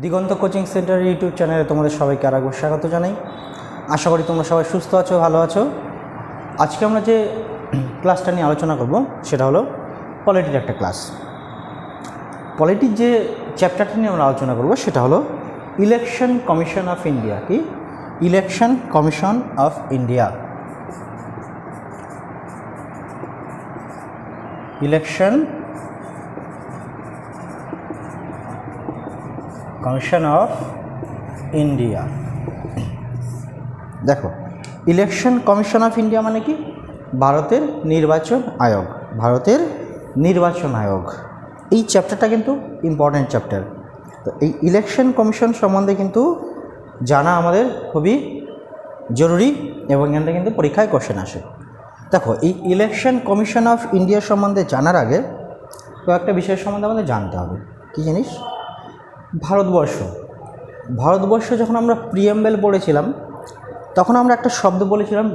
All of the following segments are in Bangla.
দিগন্ত কোচিং সেন্টার ইউটিউব চ্যানেলে তোমাদের সবাইকে আরেকবার স্বাগত জানাই। আশা করি তোমরা সবাই সুস্থ আছো, ভালো আছো। আজকে আমরা যে ক্লাসটা নিয়ে আলোচনা করব সেটা হলো পলিটির একটা ক্লাস। পলিটির যে চ্যাপ্টারটা নিয়ে আমরা আলোচনা করব সেটা হলো ইলেকশন কমিশন অফ ইন্ডিয়া। কি? Election commission of India. Election commission of India. দেখো, ইলেকশন কমিশন অফ ইন্ডিয়া মানে কি? ভারতের নির্বাচন আয়োগ। ভারতের নির্বাচন আয়োগ। এই চ্যাপ্টারটা কিন্তু ইম্পর্ট্যান্ট চ্যাপ্টার। তো এই ইলেকশন কমিশন সম্বন্ধে কিন্তু জানা আমাদের খুবই জরুরি এবং এখান থেকে কিন্তু পরীক্ষায় কোশ্চেন আসে। দেখো, এই ইলেকশন কমিশন অফ ইন্ডিয়া সম্বন্ধে জানার আগে কয়েকটা বিষয় সম্বন্ধে আমাদের জানতে হবে। কী জিনিস? ভারতবর্ষ যখন আমরা প্রিএমবেল পড়েছিলাম তখন আমরা একটা শব্দ বলেছিলাম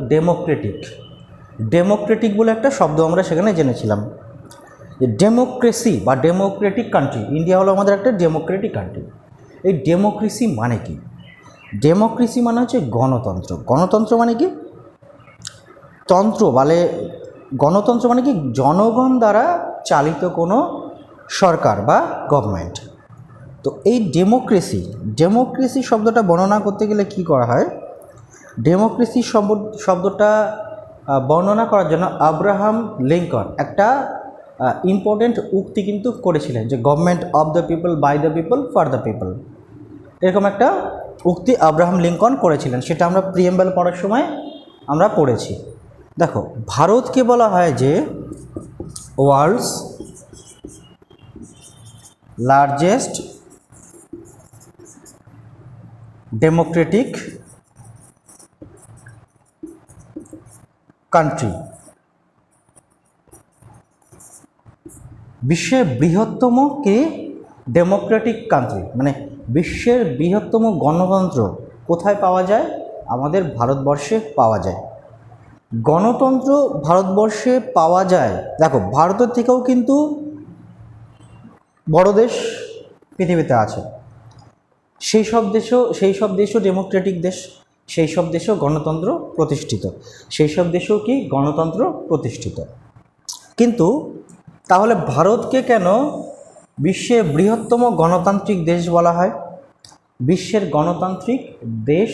ডেমোক্রেটিক বলে একটা শব্দ আমরা সেখানে জেনেছিলাম। যে ডেমোক্রেসি বা ডেমোক্রেটিক কান্ট্রি, ইন্ডিয়া হলো আমাদের একটা ডেমোক্রেটিক কান্ট্রি। এই ডেমোক্রেসি মানে কি? ডেমোক্রেসি মানে হচ্ছে গণতন্ত্র। গণতন্ত্র মানে কি? গণতন্ত্র মানে কি? জনগণ দ্বারা চালিত কোনো সরকার বা গভর্নমেন্ট। তো এই ডেমোক্রেসি শব্দটা বর্ণনা করতে গেলে কি করা হয়? ডেমোক্রেসি শব্দটা বর্ণনা করার জন্য আব্রাহাম লিঙ্কন একটা ইম্পর্টেন্ট উক্তি কিন্তু করেছিলেন, যে government of the people, by the people, for the people. এরকম একটা উক্তি আব্রাহাম লিঙ্কন করেছিলেন, সেটা আমরা প্রিএমবেল পড়ার সময় আমরা পড়েছি। দেখো, ভারতকে বলা হয় যে ওয়ার্ল্ডস লার্জেস্ট ডেমোক্রেটিক কান্ট্রি। বিশ্বের বৃহত্তম কি? Democratic country. মানে বিশ্বের বৃহত্তম গণতন্ত্র কোথায় পাওয়া যায়? আমাদের ভারতবর্ষে পাওয়া যায়। গণতন্ত্র ভারতবর্ষে পাওয়া যায়। দেখো, ভারতের থেকেও কিন্তু বড় দেশ পৃথিবীতে আছে। সেই সব দেশও ডেমোক্রেটিক দেশ, সেই সব দেশেও গণতন্ত্র প্রতিষ্ঠিত, সেই সব দেশেও কি গণতন্ত্র প্রতিষ্ঠিত। কিন্তু তাহলে ভারতকে কেন বিশ্বের বৃহত্তম গণতান্ত্রিক দেশ বলা হয়? বিশ্বের গণতান্ত্রিক দেশ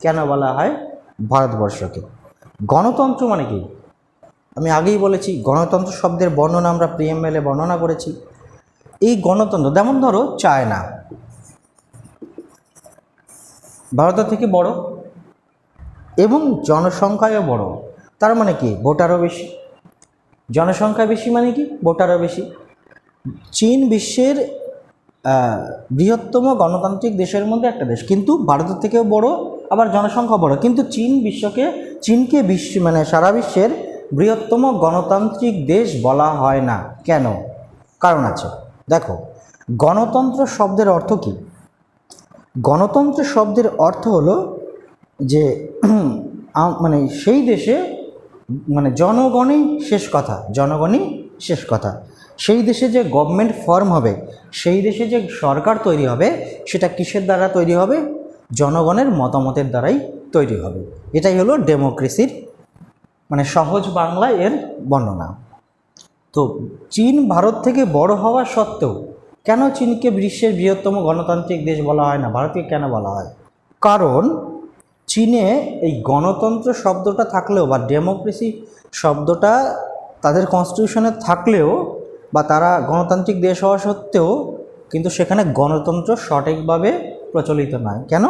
কেন বলা হয় ভারতবর্ষকে? গণতন্ত্র মানে কি? আমি আগেই বলেছি, গণতন্ত্র শব্দের বর্ণনা আমরা প্রিএমবেলে বর্ণনা করেছি। এই গণতন্ত্র, যেমন ধরো চায়না ভারতের থেকে বড় এবং জনসংখ্যায়ও বড়, তার মানে কি? ভোটারও বেশি। জনসংখ্যা বেশি মানে কি? ভোটারও বেশি। চীন বিশ্বের বৃহত্তম গণতান্ত্রিক দেশের মধ্যে একটা দেশ, কিন্তু ভারতের থেকেও বড়, আবার জনসংখ্যা বড়। কিন্তু চীনকে মানে সারা বিশ্বের বৃহত্তম গণতান্ত্রিক দেশ বলা হয় না। কেন? কারণ আছে। দেখো, গণতন্ত্র শব্দের অর্থ কি? গণতন্ত্র শব্দের অর্থ হলো যে মানে সেই দেশে মানে জনগণই শেষ কথা। সেই দেশে যে গভর্নমেন্ট ফর্ম হবে, সেই দেশে যে সরকার তৈরি হবে, সেটা কিসের দ্বারা তৈরি হবে? জনগণের মতামতের দ্বারাই তৈরি হবে। এটাই হলো ডেমোক্রেসির মানে সহজ বাংলায় এর বর্ণনা। তো চীন ভারত থেকে বড় হওয়া সত্ত্বেও কেন চীনকে বিশ্বের বৃহত্তম গণতান্ত্রিক দেশ বলা হয় না? ভারতকে কেন বলা হয়? কারণ চীনে এই গণতন্ত্র শব্দটা থাকলেও বা ডেমোক্রেসি শব্দটা তাদের কনস্টিটিউশনে থাকলেও বা তারা গণতান্ত্রিক দেশ হওয়া সত্ত্বেও কিন্তু সেখানে গণতন্ত্র সঠিকভাবে প্রচলিত নয়। কেন?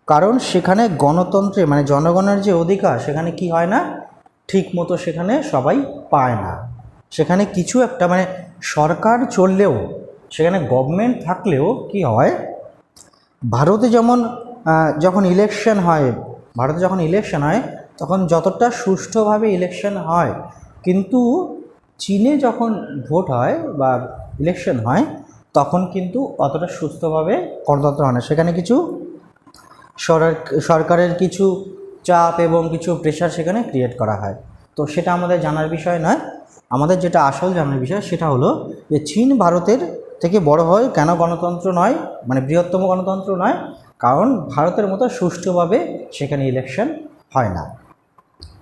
কারণ সেখানে গণতন্ত্রে মানে জনগণের যে অধিকার, সেখানে কি হয় না? ঠিক মতো সেখানে সবাই পায় না। সেখানে কিছু একটা মানে সরকার চললেও, সেখানে গভর্নমেন্ট থাকলেও কি হয়? ভারতে যখন ইলেকশন হয় তখন যতটা সুষ্ঠুভাবে ইলেকশন হয়, কিন্তু চীনে যখন ভোট হয় বা ইলেকশন হয় তখন কিন্তু অতটা সুস্থভাবে গণতন্ত্র হয় না। সেখানে কিছু সরকারের কিছু চাপ এবং কিছু প্রেশার সেখানে ক্রিয়েট করা হয়। তো সেটা আমাদের জানার বিষয় নয়। আমাদের যেটা আসল জানার বিষয় সেটা হলো যে চীন ভারতের থেকে বড় হয় কেন গণতন্ত্র নয়, মানে বৃহত্তম গণতন্ত্র নয়, কারণ ভারতের মতো সুষ্ঠুভাবে সেখানে ইলেকশন হয় না,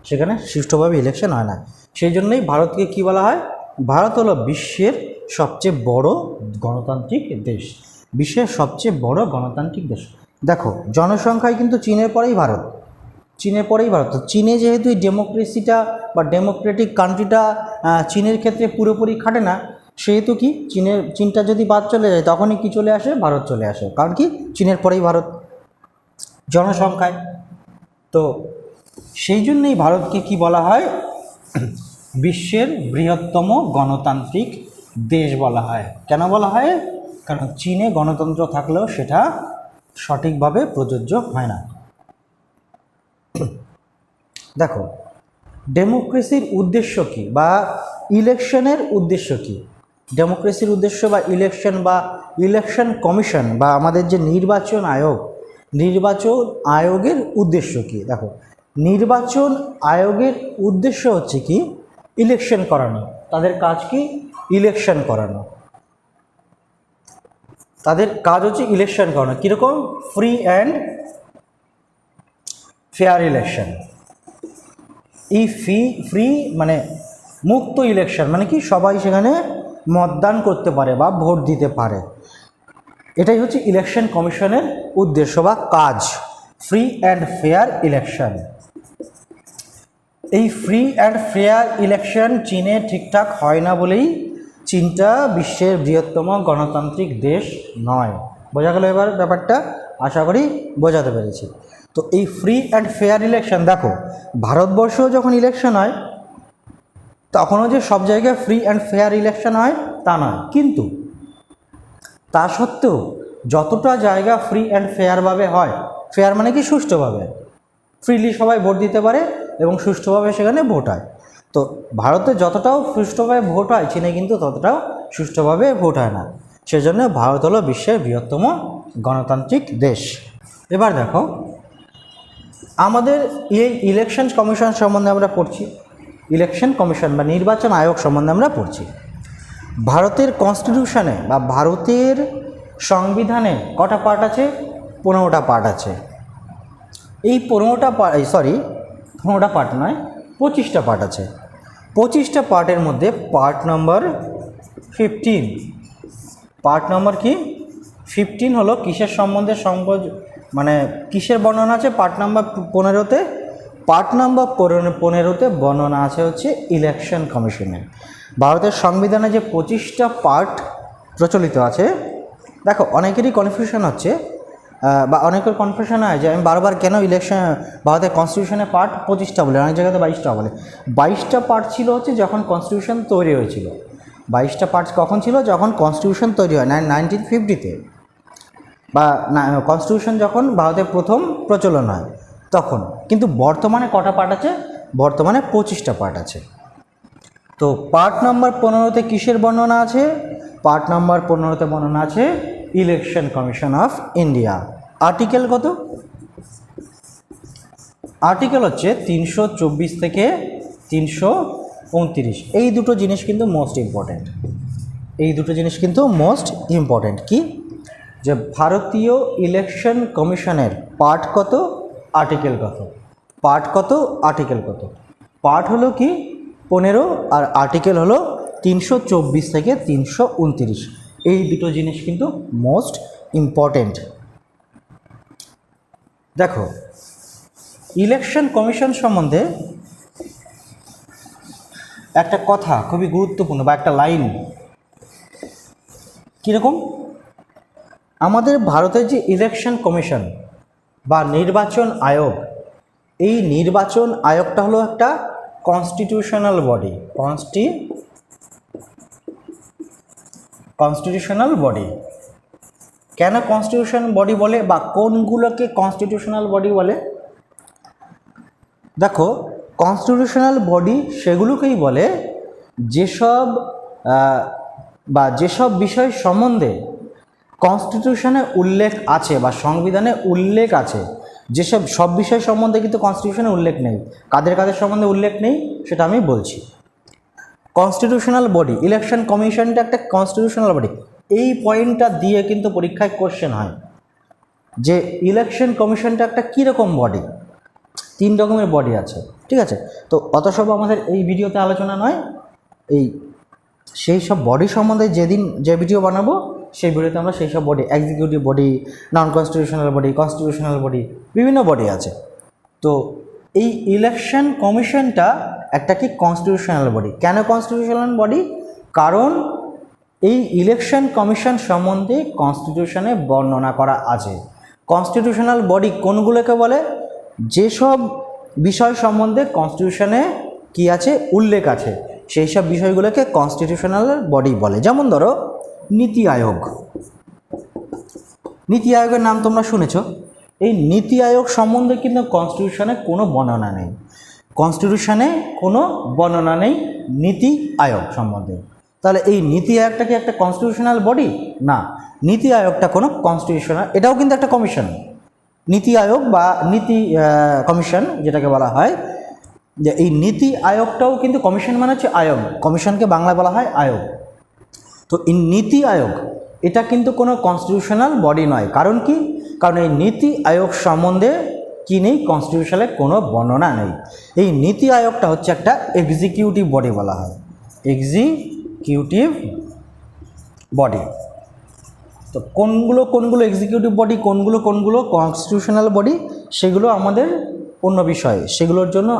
সেখানে সুষ্ঠুভাবে ইলেকশন হয় না। সেই জন্যই ভারতকে কি বলা হয়, ভারত হলো বিশ্বের সবচেয়ে বড় গণতান্ত্রিক দেশ, বিশ্বের সবচেয়ে বড় গণতান্ত্রিক দেশ। দেখো জনসংখ্যায় কিন্তু চীনের পরেই ভারত, চীনের পরেই ভারত। তো চীনে যেহেতু এই ডেমোক্রেসিটা বা ডেমোক্রেটিক কান্ট্রিটা চীনের ক্ষেত্রে পুরোপুরি খাটে না, সেহেতু কি চীনটা যদি বাদ চলে যায় তখনই কি চলে আসে, ভারত চলে আসে, কারণ কি চীনের পরেই ভারত জনসংখ্যায়। তো সেই জন্যই ভারতকে কি বলা হয়, বিশ্বের বৃহত্তম গণতান্ত্রিক দেশ বলা হয়। কেন বলা হয়, কারণ চীনে গণতন্ত্র থাকলেও সেটা সঠিকভাবে প্রযোজ্য হয় না। দেখো ডেমোক্রেসির উদ্দেশ্য কি বা ইলেকশনের উদ্দেশ্য কি, ডেমোক্রেসির উদ্দেশ্য বা ইলেকশন কমিশন বা আমাদের যে নির্বাচন আয়োগের উদ্দেশ্য কি। দেখো নির্বাচন আয়োগের উদ্দেশ্য হচ্ছে কি, ইলেকশন করানো, তাদের কাজ কি, ইলেকশন করানো, তাদের কাজ হচ্ছে ইলেকশন করানো। কীরকম, ফ্রি অ্যান্ড ফেয়ার ইলেকশন। এই ফ্রি মানে মুক্ত ইলেকশন, মানে কি সবাই সেখানে মতদান করতে পারে বা ভোট দিতে পারে, এটাই হচ্ছে ইলেকশন কমিশনের উদ্দেশ্য বা কাজ, ফ্রি অ্যান্ড ফেয়ার ইলেকশন। এই ফ্রি অ্যান্ড ফেয়ার ইলেকশন চীনে ঠিকঠাক হয় না বলেই চীনটা বিশ্বের বৃহত্তম গণতান্ত্রিক দেশ নয়। বোঝা গেল এবার ব্যাপারটা, আশা করি বোঝাতে পেরেছি। তো এই ফ্রি অ্যান্ড ফেয়ার ইলেকশন, দেখো ভারতবর্ষেও যখন ইলেকশন হয় তখনও যে সব জায়গায় ফ্রি অ্যান্ড ফেয়ার ইলেকশন হয় তা নয়, কিন্তু তা সত্ত্বেও যতটা জায়গা ফ্রি অ্যান্ড ফেয়ারভাবে হয়, ফেয়ার মানে কি সুষ্ঠুভাবে, ফ্রিলি সবাই ভোট দিতে পারে এবং সুষ্ঠুভাবে সেখানে ভোট হয়। তো ভারতে যতটাও সুষ্ঠুভাবে ভোট হয় চীনে কিন্তু ততটাও সুষ্ঠুভাবে ভোট হয় না। সেজন্য ভারত হলো বিশ্বের বৃহত্তম গণতান্ত্রিক দেশ। এবার দেখো আমাদের এই ইলেকশন কমিশন সম্বন্ধে আমরা পড়ছি, ইলেকশন কমিশন বা নির্বাচন আয়োগ সম্বন্ধে আমরা পড়ছি। ভারতের কনস্টিটিউশনে বা ভারতের সংবিধানে কটা পার্ট আছে, 15টা পার্ট আছে। এই 15টা পার্ট নয়, 25টা পার্ট আছে। 25টা পার্টের মধ্যে পার্ট নাম্বার 15, পার্ট নাম্বার কি 15 হলো কিসের সম্বন্ধে মানে কিসের বর্ণনা আছে, পার্ট নাম্বার 15তে, পার্ট নাম্বার 15তে বর্ণনা আছে হচ্ছে ইলেকশন কমিশনের। ভারতের সংবিধানে যে 25টা পার্ট প্রচলিত আছে, দেখো অনেকেরই কনফিউশন হচ্ছে বা অনেকের কনফিউশন হয় যে আমি বারবার কেন ভারতের কনস্টিটিউশনের পার্ট 25টা বলে, অনেক জায়গাতে 22টা বলে। 22টা পার্ট ছিল হচ্ছে যখন কনস্টিটিউশন তৈরি হয়েছিল। 22টা পার্ট কখন ছিল, যখন কনস্টিটিউশন তৈরি হয় 1950-তে, বা কনস্টিটিউশন যখন ভারতের প্রথম প্রচলন হয় তখন। কিন্তু বর্তমানে কটা পার্ট আছে, বর্তমানে 25টা পার্ট আছে। তো পার্ট নাম্বার 15তে কিসের বর্ণনা আছে, পার্ট নাম্বার 15তে বর্ণনা আছে election commission of India. Article কত, আর্টিকেল হচ্ছে 324 থেকে 329। এই দুটো জিনিস কিন্তু মোস্ট ইম্পর্ট্যান্ট, এই দুটো জিনিস কিন্তু মোস্ট ইম্পর্ট্যান্ট। কি, যে ভারতীয় ইলেকশন কমিশনের পার্ট কত, আর্টিকেল কত, পার্ট কত, আর্টিকেল কত। পার্ট হলো কি 15 আর আর্টিকেল হলো 324 থেকে 329। এই দুটো জিনিস কিন্তু মোস্ট ইম্পর্ট্যান্ট। দেখো ইলেকশন কমিশন সম্বন্ধে একটা কথা খুবই গুরুত্বপূর্ণ বা একটা লাইন, কীরকম, আমাদের ভারতের যে ইলেকশন কমিশন বা নির্বাচন আয়োগ, এই নির্বাচন আয়োগটা হলো একটা কনস্টিটিউশনাল বডি, কনস্টিটিউশনাল বডি। কেন কনস্টিটিউশন বডি বলে বা কোনগুলোকে কনস্টিটিউশনাল বডি বলে, দেখো কনস্টিটিউশনাল বডি সেগুলোকেই বলে যেসব বিষয় সম্বন্ধে কনস্টিটিউশনে উল্লেখ আছে বা সংবিধানে উল্লেখ আছে, সব বিষয় সম্বন্ধে কিন্তু কনস্টিটিউশনে উল্লেখ নেই। কাদের সম্বন্ধে উল্লেখ নেই সেটা আমি বলছি। কনস্টিটিউশনাল বডি, ইলেকশন কমিশনটা একটা কনস্টিটিউশনাল বডি। এই পয়েন্টটা দিয়ে কিন্তু পরীক্ষায় কোশ্চেন হয় যে ইলেকশন কমিশনটা একটা কীরকম বডি। 3 রকমের বডি আছে, ঠিক আছে। তো অত সব আমাদের এই ভিডিওতে আলোচনা নয়, সেই সব বডি সম্বন্ধে যেদিন যে ভিডিও বানাবো সেই ভিডিওতে আমরা সেই সব বডি, এক্সিকিউটিভ বডি, নন কনস্টিটিউশনাল বডি, কনস্টিটিউশনাল বডি, বিভিন্ন বডি আছে। তো এই ইলেকশন কমিশনটা একটা কি কনস্টিটিউশনাল বডি। কেন কনস্টিটিউশনাল বডি? কারণ এই ইলেকশন কমিশন সম্বন্ধে কনস্টিটিউশনে বর্ণনা করা আছে। কনস্টিটিউশনাল বডি কোনগুলোকে বলে? যেসব বিষয় সম্বন্ধে কনস্টিটিউশনে কি আছে, উল্লেখ আছে, সেই সব বিষয়গুলোকে কনস্টিটিউশনাল বডি বলে। যেমন ধরো নীতি আয়োগ। নীতি আয়োগের নাম তোমরা শুনেছ। এই নীতি আয়োগ সম্বন্ধে কিন্তু কনস্টিটিউশনে কোনো বর্ণনা নেই। কনস্টিটিউশনে কোনো বর্ণনা নেই নীতি আয়োগ সম্বন্ধে। তাহলে এই নীতি আয়োগটা কি একটা কনস্টিটিউশনাল বডি? না, নীতি আয়োগটা কোনো কনস্টিটিউশনাল, এটাও কিন্তু একটা কমিশন। নীতি আয়োগ বা নীতি কমিশন যেটাকে বলা হয়, যে এই নীতি আয়োগটাও কিন্তু কমিশন মানে হচ্ছে আয়োগ, কমিশনকে বাংলায় বলা হয় আয়োগ। তো এই নীতি আয়োগ এটা কিন্তু কোনো কনস্টিটিউশনাল বডি নয়। কারণ কি? কারণ এই নীতি আয়োগ সম্বন্ধে কি নেই, কনস্টিটিউশনে কোনো বর্ণনা নেই। এই নীতি আয়োগটা হচ্ছে একটা এক্সিকিউটিভ বডি বলা হয়, এক্সিকিউটিভ বডি। তো কোনগুলো এক্সিকিউটিভ বডি, কোনগুলো কনস্টিটিউশনাল বডি, সেগুলো আমাদের অন্য বিষয়, সেগুলোর জন্য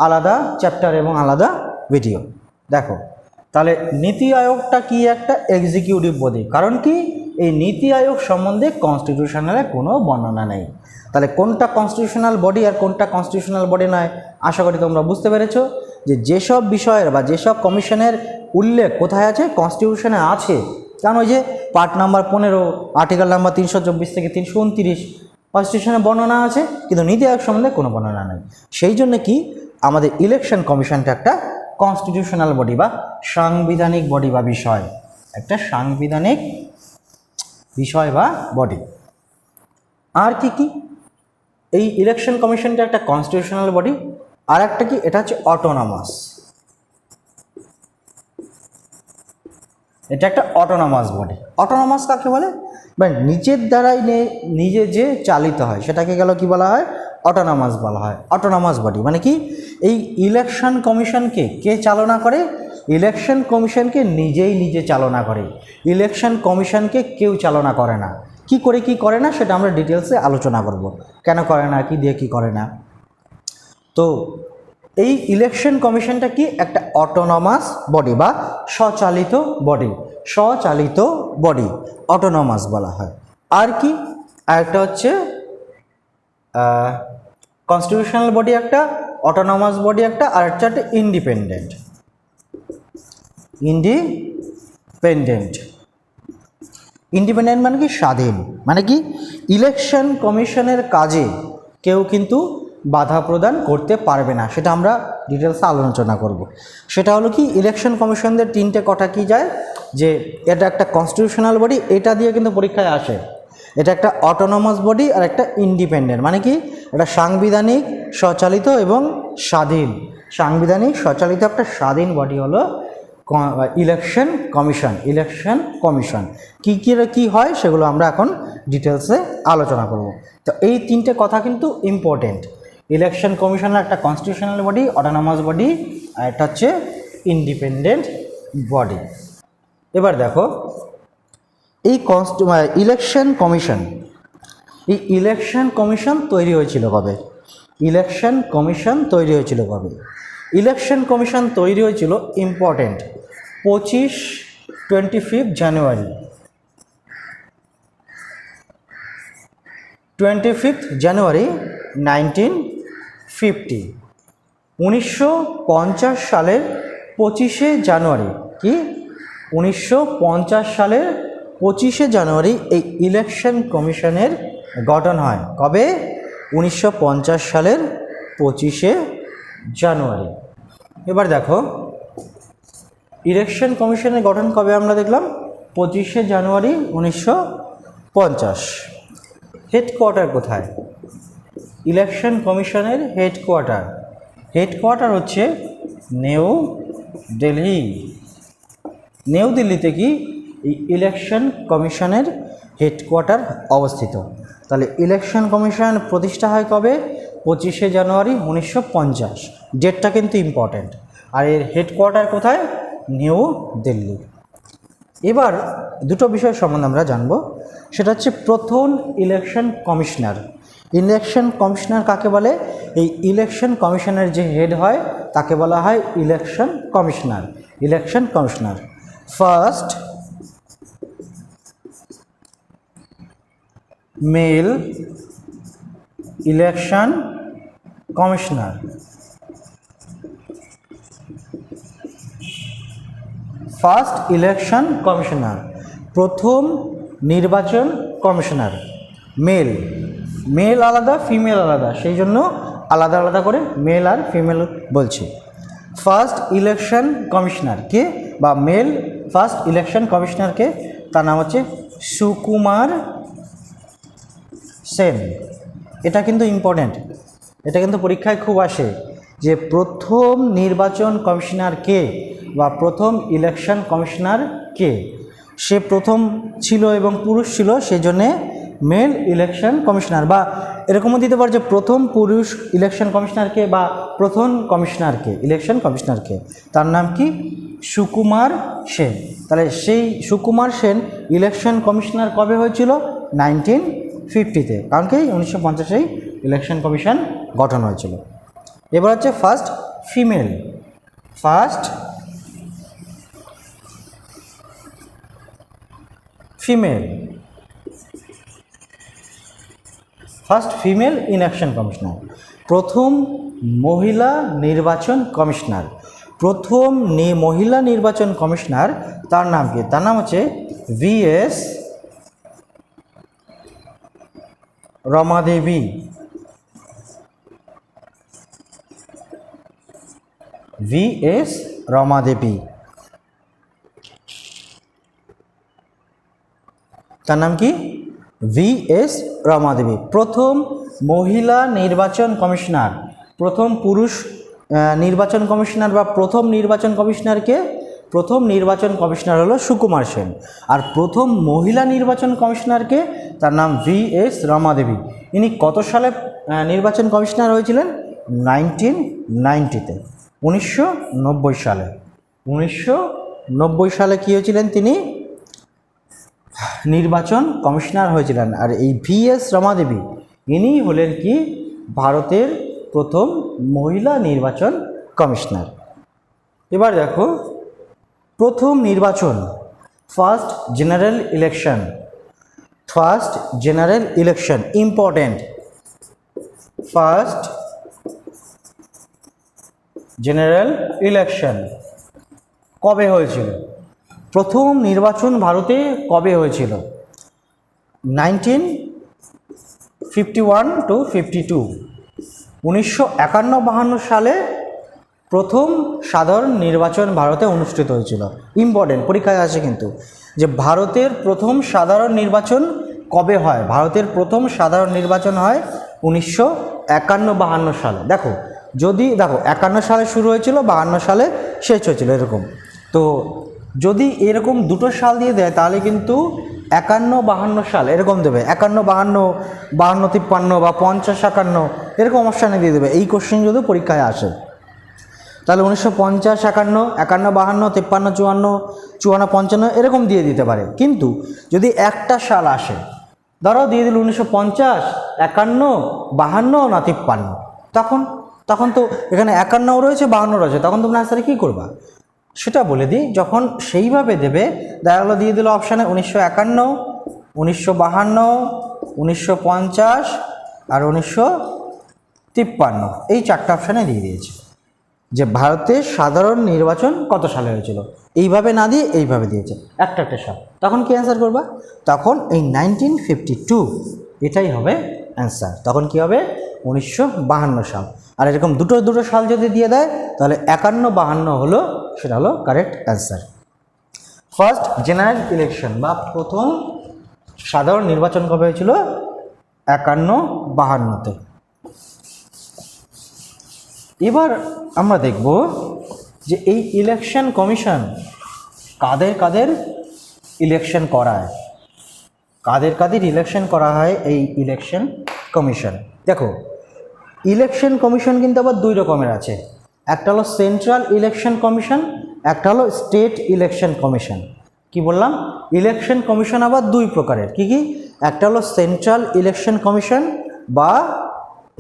আলাদা চ্যাপ্টার এবং আলাদা ভিডিও। দেখো তাহলে নীতি আয়োগটা কি একটা এক্সিকিউটিভ বডি। কারণ কি? এই নীতি আয়োগ সম্বন্ধে কনস্টিটিউশনালে কোনো বর্ণনা নেই। তাহলে কোনটা কনস্টিটিউশনাল বডি আর কোনটা কনস্টিটিউশনাল বডি নয়, আশা করি তোমরা বুঝতে পেরেছো। যেসব বিষয়ের বা যেসব কমিশনের উল্লেখ কোথায় আছে, কনস্টিটিউশনে আছে। কারণ ওই যে পার্ট নাম্বার 15, আর্টিকেল নাম্বার 324 থেকে 329 কনস্টিটিউশনে বর্ণনা আছে, কিন্তু নীতি আয়োগ সম্বন্ধে কোনো বর্ণনা নেই। সেই জন্য কি আমাদের ইলেকশন কমিশনটা একটা কনস্টিটিউশনাল বডি বা সাংবিধানিক বডি বা বিষয়, একটা সাংবিধানিক বিষয় বা বডি। আর কি এই ইলেকশন কমিশনটা একটা কনস্টিটিউশনাল বডি। আর একটা কি, এটা হচ্ছে অটোনমাস। এটা একটা অটোনমাস বডি। অটোনমাস কাকে বলে? বা নিজের দ্বারাই নিজে যে চালিত হয় সেটাকে গেল কি বলা হয়? অটোনমাস বলা হয়। অটোনমাস বডি মানে কি? এই ইলেকশন কমিশনকে কে চালনা করে? ইলেকশন কমিশনকে নিজে চালনা করে। ইলেকশন কমিশনকে কেউ চালনা করে না। কি করে না সেটা আমরা ডিটেলসে আলোচনা করব। কেন করে না, কি দিয়ে কি করে না। তো এই ইলেকশন কমিশনটা কি একটা অটোনমাস বডি বা স্বচালিত বডি, অটোনমাস বলা হয়। আর কি, আরেকটা হচ্ছে কনস্টিটিউশনাল বডি একটা, অটোনমাস বডি একটা, আর একটা ইন্ডিপেন্ডেন্ট মানে কি? স্বাধীন। মানে কি? ইলেকশন কমিশনের কাজে কেউ কিন্তু বাধা প্রদান করতে পারবে না। সেটা আমরা ডিটেলসে আলোচনা করব। সেটা হলো কি, ইলেকশন কমিশনদের 3টে কথা কি যায়, যে এটা একটা কনস্টিটিউশনাল বডি, এটা দিয়ে কিন্তু পরীক্ষায় আসে। এটা একটা অটোনমাস বডি আর একটা ইন্ডিপেন্ডেন্ট। মানে কি? এটা সাংবিধানিক, স্বচালিত এবং স্বাধীন। সাংবিধানিক, স্বচালিত একটা স্বাধীন বডি হলো ইলেকশন কমিশন। কি হয় সেগুলো আমরা এখন ডিটেলসে আলোচনা করব। তো এই 3টে কথা কিন্তু ইম্পর্টেন্ট। ইলেকশন কমিশন একটা কনস্টিটিউশনাল বডি, অটোনমাস বডি, আর এটা হচ্ছে ইন্ডিপেন্ডেন্ট বডি। এবার দেখো এই ইলেকশন কমিশন তৈরি হয়েছিল কবে? ইলেকশন কমিশন তৈরি হয়েছিল ইম্পর্টেন্ট 25 জানুয়ারি 1950। 1950 সালের 25শে জানুয়ারি, কি 1950 সালের 25শে জানুয়ারি এই ইলেকশন কমিশনের গঠন হয়। কবে? 1950 সালের 25শে জানুয়ারি। এবার দেখো ইলেকশন কমিশনের গঠন কবে আমরা দেখলাম? 25শে জানুয়ারি 1950। হেডকোয়ার্টার কোথায়? ইলেকশন কমিশনের হেডকোয়ার্টার হচ্ছে নিউ দিল্লিতে কি এই ইলেকশন কমিশনের হেডকোয়ার্টার অবস্থিত। তাহলে ইলেকশন কমিশন প্রতিষ্ঠা হয় কবে? 25শে জানুয়ারি 1950। ডেটটা কিন্তু ইম্পর্ট্যান্ট। আর এর হেডকোয়ার্টার কোথায়? নিউ দিল্লি। এবার দুটো বিষয় সম্বন্ধে আমরা জানবো, সেটা হচ্ছে প্রথম ইলেকশন কমিশনার। ইলেকশন কমিশনার কাকে বলে? এই ইলেকশন কমিশনের যে হেড হয় তাকে বলা হয় election commissioner. Election commissioner first male election commissioner. First election commissioner, প্রথম নির্বাচন কমিশনার। মেল, মেল আলাদা ফিমেল আলাদা, সেই জন্য আলাদা আলাদা করে মেল আর ফিমেল বলছি। ফার্স্ট ইলেকশন কমিশনার কে বা মেল ফার্স্ট ইলেকশন কমিশনার কে? তার নাম হচ্ছে সুকুমার সেন। এটা কিন্তু ইম্পর্ট্যান্ট, এটা কিন্তু পরীক্ষায় খুব আসে যে প্রথম নির্বাচন কমিশনার কে বা প্রথম ইলেকশন কমিশনার কে। সে প্রথম ছিল এবং পুরুষ ছিল, সেজন্যে মেল ইলেকশন কমিশনার। বা এরকমও দিতে পারে যে প্রথম পুরুষ ইলেকশন কমিশনারকে বা প্রথম কমিশনারকে, ইলেকশন কমিশনারকে। তার নাম কি? সুকুমার সেন। তাহলে সেই সুকুমার সেন ইলেকশন কমিশনার কবে হয়েছিল? 1950-তে, কারণ কি 1950-এই ইলেকশন কমিশন গঠন হয়েছিল। এবার হচ্ছে first female. First female, first female election commissioner, প্রথম মহিলা নির্বাচন কমিশনার। প্রথম মহিলা নির্বাচন কমিশনার তার নাম কি? তার নাম হচ্ছে VS রমাদেবী। VS রমাদেবী, তার নাম কি? VS রমাদেবী, প্রথম মহিলা নির্বাচন কমিশনার। প্রথম পুরুষ নির্বাচন কমিশনার বা প্রথম নির্বাচন কমিশনারকে? প্রথম নির্বাচন কমিশনার হলো সুকুমার সেন। আর প্রথম মহিলা নির্বাচন কমিশনারকে? তার নাম VS রমাদেবী। ইনি কত সালে নির্বাচন কমিশনার হয়েছিলেন? 1990-তে, 1990 সালে। 1990 সালে কী হয়েছিলেন? তিনি নির্বাচন কমিশনার হয়েছিলেন। আর এই VS রমাদেবী ইনি হলেন কি? ভারতের প্রথম মহিলা নির্বাচন কমিশনার। এবার দেখো প্রথম নির্বাচন, first general election. First general election important. First general election কবে হয়েছিল? প্রথম নির্বাচন ভারতে কবে হয়েছিল? 1951-52। 1951-52 সালে প্রথম সাধারণ নির্বাচন ভারতে অনুষ্ঠিত হয়েছিল। ইম্পর্টেন্ট, পরীক্ষায় আসে কিন্তু, যে ভারতের প্রথম সাধারণ নির্বাচন কবে হয়? ভারতের প্রথম সাধারণ নির্বাচন হয় 1951-52 সালে। দেখো যদি 51 সালে শুরু হয়েছিল, 52 সালে শেষ হয়েছিল, এরকম। তো যদি এরকম দুটো সাল দিয়ে দেয় তাহলে কিন্তু 51-52 সাল এরকম দেবে, 51-52, 52-53 বা 50-51 এরকম অপশানে দিয়ে দেবে। এই কোশ্চেন যদি পরীক্ষায় আসে তাহলে 1950-51, 51-52, 53-54, 54-55 এরকম দিয়ে দিতে পারে। কিন্তু যদি একটা সাল আসে, ধরো দিয়ে দিল 1950, 51, 52 না 53, তখন তো এখানে 51 রয়েছে, 52 রয়েছে, তখন তোমরা আনসারে কী করবা সেটা বলে দিই। যখন সেইভাবে দেবে, দেখা গেলো দিয়ে দিল অপশানে 1951, 1952, 1950 আর 1953, এই চারটা অপশানে দিয়ে দিয়েছে যে ভারতের সাধারণ নির্বাচন কত সালে হয়েছিল। এইভাবে না দিয়ে এইভাবে দিয়েছে একটা সাল। তখন কি অ্যান্সার করবা? তখন এই 1952 এটাই হবে অ্যান্সার। তখন কি হবে? 1952 সাল। আর এরকম দুটো সাল যদি দিয়ে দেয় তাহলে 51-52 হলো, সেটা হলো correct answer. First general election বা প্রথম সাধারণ নির্বাচন কবে হয়েছিল? 51-52-তে। এবার আমরা দেখব যে এই ইলেকশন কমিশন কাদের কাদের ইলেকশন করায়, কাদের কাদের ইলেকশন করা হয় এই ইলেকশন কমিশন। দেখো ইলেকশন কমিশন কিন্তু আবার দুই রকমের আছে, একটা হলো সেন্ট্রাল ইলেকশন কমিশন, একটা হলো স্টেট ইলেকশন কমিশন। কি বললাম, ইলেকশন কমিশন আবার দুই প্রকারের, কি কি, একটা হলো সেন্ট্রাল ইলেকশন কমিশন বা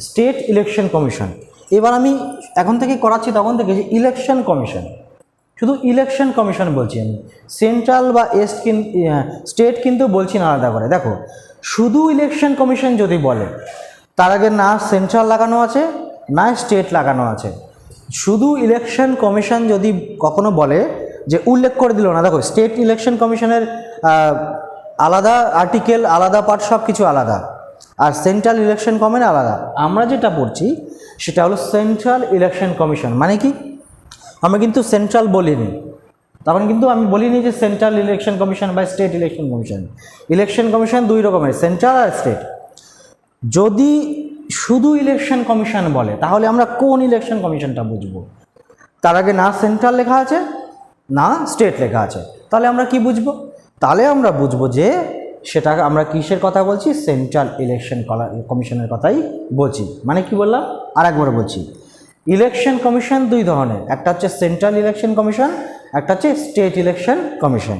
স্টেট ইলেকশন কমিশন। এবার আমি এখন থেকে করাচ্ছি তখন থেকে যে ইলেকশন কমিশন, শুধু ইলেকশন কমিশন বলছি আমি, সেন্ট্রাল বা স্টেট কিন্তু বলছি না আলাদা করে। দেখো শুধু ইলেকশন কমিশন যদি বলে তার আগে না সেন্ট্রাল লাগানো আছে না স্টেট লাগানো আছে। শুধু ইলেকশন কমিশন যদি কখনো বলে যে উল্লেখ করে দিল না, দেখো স্টেট ইলেকশন কমিশনের আলাদা আর্টিকেল, আলাদা পার্ট, সব কিছু আলাদা, আর সেন্ট্রাল ইলেকশন কমিশন আলাদা। আমরা যেটা পড়ছি সেটা হলো সেন্ট্রাল ইলেকশন কমিশন। মানে কি, আমি কিন্তু সেন্ট্রাল বলিনি, তখন কিন্তু আমি বলিনি যে সেন্ট্রাল ইলেকশন কমিশন বা state election commission. Election commission দুই রকমের, সেন্ট্রাল আর স্টেট। যদি শুধু ইলেকশন কমিশন বলে তাহলে আমরা কোন ইলেকশন কমিশনটা বুঝবো? তার আগে না সেন্ট্রাল লেখা আছে না স্টেট লেখা আছে, তাহলে আমরা কি বুঝবো? তাহলে আমরা বুঝবো যে সেটা আমরা কিসের কথা বলছি, সেন্ট্রাল ইলেকশন কমিশনের কথাই বলছি। মানে কি বললাম, আর একবার বলছি, ইলেকশন কমিশন দুই ধরনের, একটা হচ্ছে সেন্ট্রাল ইলেকশন কমিশন, একটা হচ্ছে স্টেট ইলেকশন কমিশন।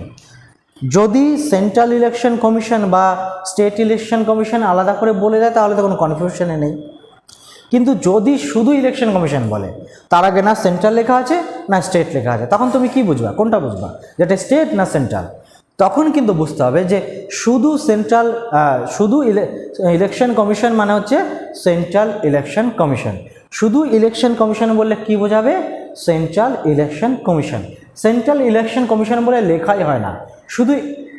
যদি সেন্ট্রাল ইলেকশন কমিশন বা স্টেট ইলেকশন কমিশন আলাদা করে বলে দেয় তাহলে তো কোনো কনফিউশনে নেই। কিন্তু যদি শুধু ইলেকশন কমিশন বলে তার আগে না সেন্ট্রাল লেখা আছে না স্টেট লেখা আছে, তখন তুমি কি বুঝবা, কোনটা বুঝবা, যেটা স্টেট না সেন্ট্রাল? তখন কিন্তু বুঝতে হবে যে শুধু সেন্ট্রাল, শুধু ইলেকশন কমিশন মানে হচ্ছে সেন্ট্রাল ইলেকশন কমিশন। শুধু ইলেকশন কমিশন বললে কি বোঝাবে, central election commission. Central election commission বলে লেখাই হয় না, শুধু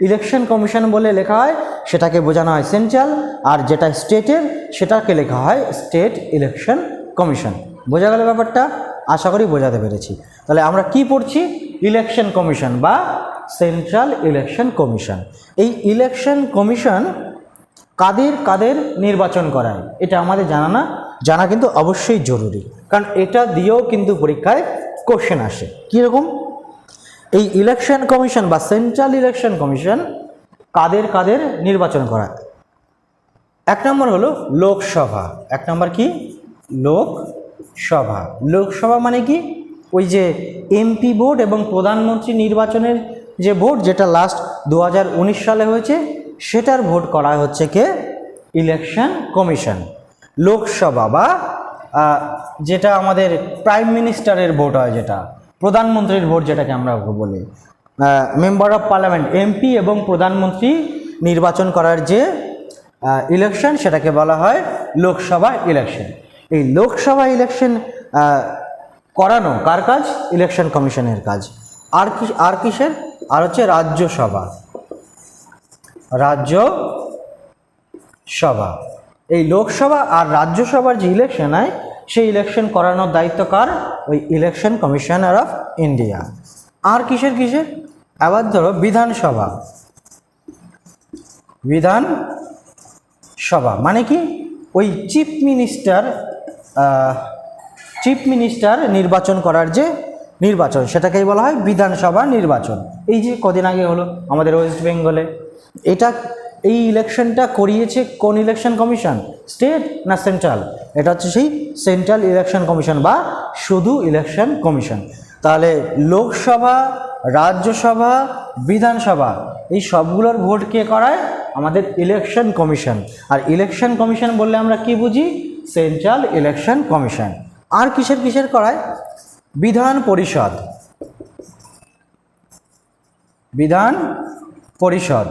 ইলেকশন কমিশন বলে লেখা হয়, সেটাকে বোঝানো হয় সেন্ট্রাল, আর যেটা স্টেটের সেটাকে লেখা হয় স্টেট ইলেকশন কমিশন। বোঝা গেল ব্যাপারটা? আশা করি বোঝাতে পেরেছি। তাহলে আমরা কি পড়ছি, ইলেকশন কমিশন বা সেন্ট্রাল ইলেকশন কমিশন। এই ইলেকশন কমিশন কাদের কাদের নির্বাচন করায় এটা আমাদের জানা না, জানা কিন্তু অবশ্যই জরুরি, কারণ এটা দিয়েও কিন্তু পরীক্ষায় কোশ্চেন আসে। কীরকম, এই ইলেকশন কমিশন বা সেন্ট্রাল ইলেকশন কমিশন কাদের কাদের নির্বাচন করায়? এক নম্বর হলো লোকসভা। এক নম্বর কি, লোকসভা। লোকসভা মানে কি, ওই যে এমপি ভোট এবং প্রধানমন্ত্রী নির্বাচনের যে ভোট, যেটা লাস্ট 2019 সালে হয়েছে, সেটার ভোট করা হচ্ছে কে, ইলেকশন কমিশন। লোকসভা বা যেটা আমাদের প্রাইম মিনিস্টারের ভোট হয়, যেটা প্রধানমন্ত্রীর ভোট যেটাকে আমরা বলি, মেম্বার অফ পার্লামেন্ট, এমপি এবং প্রধানমন্ত্রী নির্বাচন করার যে ইলেকশন, সেটাকে বলা হয় লোকসভা ইলেকশন। এই লোকসভা ইলেকশন করানো কার কাজ, ইলেকশন কমিশনের কাজ। আর কিসের, আর হচ্ছে রাজ্যসভা। রাজ্যসভা, এই লোকসভা আর রাজ্যসভার যে ইলেকশন হয় সেই ইলেকশন করানোর দায়িত্ব কার, ওই ইলেকশন কমিশনার অফ ইন্ডিয়া। আর কিসের কিসের, আবার ধরো বিধানসভা। বিধানসভা মানে কি, ওই চিফ মিনিস্টার নির্বাচন করার যে নির্বাচন, সেটাকেই বলা হয় বিধানসভা নির্বাচন। এই যে কদিন আগে হলো আমাদের ওয়েস্ট বেঙ্গলে, এই ইলেকশনটা করিয়েছে কোন ইলেকশন কমিশন, স্টেট না সেন্ট্রাল? এটা হচ্ছে সেই সেন্ট্রাল ইলেকশন কমিশন বা শুধু ইলেকশন কমিশন। তাহলে লোকসভা, রাজ্যসভা, বিধানসভা, এই সবগুলোর ভোট কে করায়, আমাদের ইলেকশন কমিশন। আর ইলেকশন কমিশন বললে আমরা কি বুঝি, সেন্ট্রাল ইলেকশন কমিশন। আর কিসের কিসের করায়, বিধান পরিষদ। বিধান পরিষদ,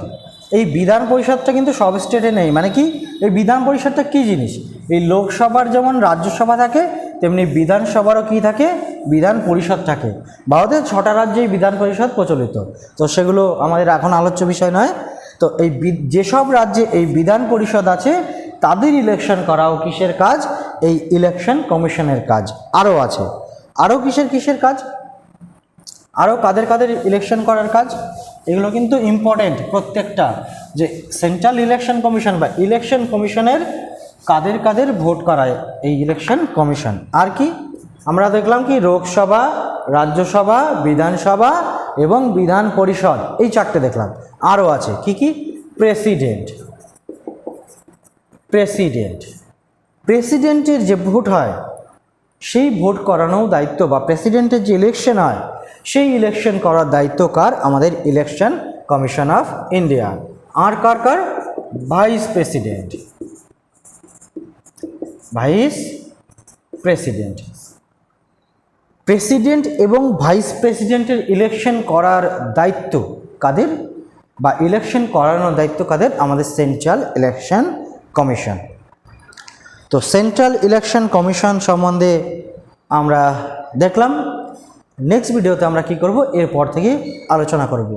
এই বিধান পরিষদটা কিন্তু সব স্টেটে নেই। মানে কি, এই বিধান পরিষদটা কী জিনিস, এই লোকসভার যেমন রাজ্যসভা থাকে তেমনি বিধানসভারও কি থাকে, বিধান পরিষদ থাকে। ভারতের 6টা রাজ্যেই বিধান পরিষদ প্রচলিত, তো সেগুলো আমাদের এখন আলোচ্য বিষয় নয়। তো এই যেসব রাজ্যে এই বিধান পরিষদ আছে তাদের ইলেকশন করাও কিসের কাজ, এই ইলেকশন কমিশনের কাজ। আরও আছে, আরও কিসের কিসের কাজ, আরও কাদের কাদের ইলেকশন করার কাজ, এগুলো কিন্তু ইম্পর্টেন্ট প্রত্যেকটা, যে সেন্ট্রাল ইলেকশন কমিশন বা ইলেকশন কমিশনের কাদের কাদের ভোট করায় এই ইলেকশন কমিশন। আর কি আমরা দেখলাম, কি লোকসভা, রাজ্যসভা, বিধানসভা, এবং বিধান পরিষদ, এই চারটে দেখলাম। আরও আছে কি কি? প্রেসিডেন্ট। প্রেসিডেন্টের যে ভোট হয় সেই ভোট করানো দায়িত্ব, বা প্রেসিডেন্টের যে ইলেকশন হয় সেই ইলেকশন করার দায়িত্ব কার? আমাদের ইলেকশন কমিশন অফ ইন্ডিয়া। আর কার কার? Vice president. প্রেসিডেন্ট এবং ভাইস প্রেসিডেন্টের ইলেকশন করার দায়িত্ব কাদের, বা ইলেকশন করানোর দায়িত্ব কাদের? আমাদের সেন্ট্রাল ইলেকশন কমিশন। তো সেন্ট্রাল ইলেকশন কমিশন সম্বন্ধে আমরা দেখলাম। নেক্সট ভিডিওতে আমরা কি করব, এরপর থেকে আলোচনা করব।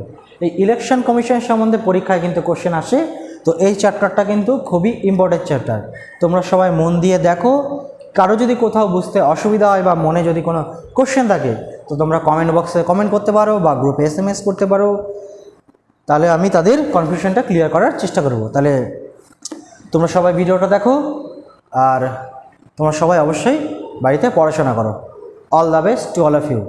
এই ইলেকশন কমিশন সম্বন্ধে পরীক্ষায় কিন্তু কোশ্চেন আসে, তো এই চ্যাপ্টারটা কিন্তু খুবই ইম্পর্টেন্ট চ্যাপ্টার। তোমরা সবাই মন দিয়ে দেখো। কারো যদি কোথাও বুঝতে অসুবিধা হয় বা মনে যদি কোনো কোশ্চেন থাকে, তো তোমরা কমেন্ট বক্সে কমেন্ট করতে পারো বা গ্রুপে SMS করতে পারো, তাহলে আমি তাদের কনফিউশনটা ক্লিয়ার করার চেষ্টা করব। তাহলে তোমরা সবাই ভিডিওটা দেখো, আর তোমরা সবাই অবশ্যই বাড়িতে পড়াশোনা করো। All the best to all of you.